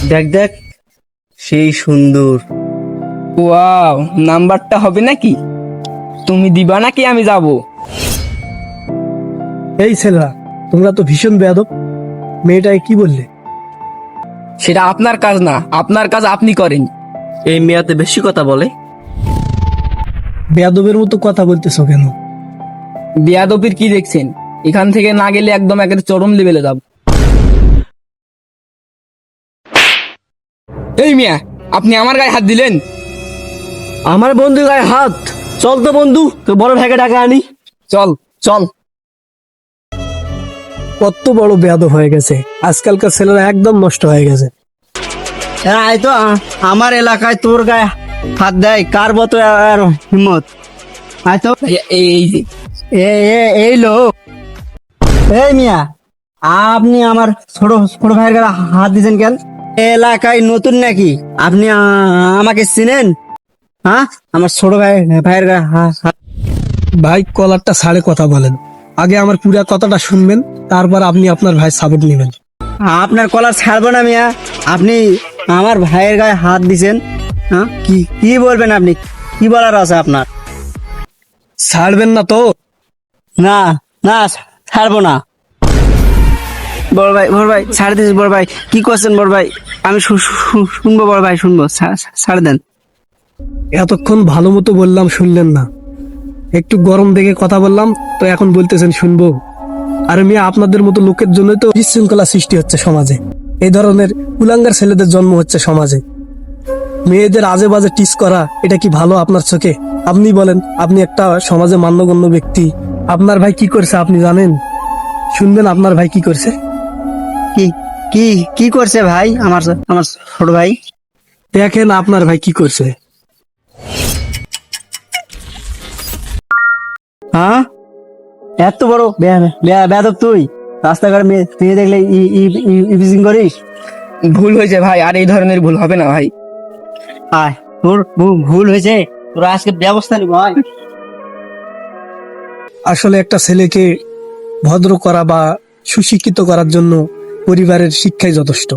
দেখ দেখ, সেই সুন্দর। ওয়াও, নাম্বারটা হবে নাকি? তুমি দিবা নাকি আমি যাব? এই ছেলেরা, তোমরা তো ভীষণ বেয়াদব। মেয়েটাকে কি বললে? সেটা আপনার কাজ না, আপনার কাজ আপনি করেন। এই মেয়াতে বেশি কথা বলে। বেয়াদবের মতো কথা বলতেছো কেন? বেয়াদবির কি দেখছেন? এখান থেকে না গেলে একদম একেবারে চরম লেভেলে যাব। এই মিয়া, আপনি আমার গায়ে হাত দিলেন। আমার বন্ধু গায়ে হাত? চল তো বন্ধু, তো বড় ভাইকে ডাকা আনি। চল চল। কত বড় বেয়াদব হয়ে গেছে, আজকালকার ছেলেরা একদম নষ্ট হয়ে গেছে। এই তো আমার এলাকায় তোর গায়ে হাত দেয় কার মতো আর হিম্মত? আয় তো। ভাইয়া, এই যে এই লোক, এই মিয়া, আপনি আমার ছোট ছোট ভাইয়ের গায়ে হাত দিয়েছেন কেন? এলাকায় নতুন নাকি আপনি? আমাকে চিনেন? হ্যাঁ, আমার ছোট ভাইয়ের গায়ে হাত। ভাই, কলারটা ছাড়ে কথা বলেন। আগে আমার পুরা কথাটা শুনবেন, তারপর আপনি আপনার ভাই সাপোর্ট নেবেন। আপনার কলার ছাড়বো না মিয়া। আপনি আমার ভাইয়ের গায়ে হাত দিছেন। হ্যাঁ, কি কি বলবেন আপনি? কি বলার আছে আপনার? ছাড়বেন না তো? না না, ছাড়বো না। বড় ভাই ছাড় দিস। বড় ভাই কি করছেন? বড় ভাই আমি শুনবো। বড় ভাই শুনবো, ছাড় দেন। এতক্ষণ ভালো মতো বললাম, শুনলেন না। একটু গরম দেখে কথা বললাম, তো এখন বলতেছেন শুনবো। আর মেয়ে, আপনাদের মতো লোকের জন্যই তো বিশৃঙ্খলা সৃষ্টি হচ্ছে সমাজে। এই ধরনের কুলাঙ্গার ছেলেদের জন্ম হচ্ছে সমাজে। মেয়েদের আজে বাজে টিস করা, এটা কি ভালো আপনার চোখে? আপনি বলেন, আপনি একটা সমাজে মান্যগণ্য ব্যক্তি। আপনার ভাই কি করছে আপনি জানেন? শুনবেন আপনার ভাই কি করছে। কি কি কি করছে ভাই? আমার আমার ছোট ভাই দেখেন আপনার ভাই কি করছে। হ্যাঁ, এত বড় বেয়াদব তুই? রাস্তাঘাট মেয়ে দেখলে ইভিজিং করিস? ভুল হয়েছে ভাই, আর এই ধরনের ভুল হবে না ভাই। আয়, তোর ভুল হয়েছে, তোর আজকে ব্যবস্থা নিব। আয়। আসলে একটা ছেলেকে ভদ্র করা বা সুশিক্ষিত করার জন্য পরিবারের শিক্ষাই যথেষ্ট।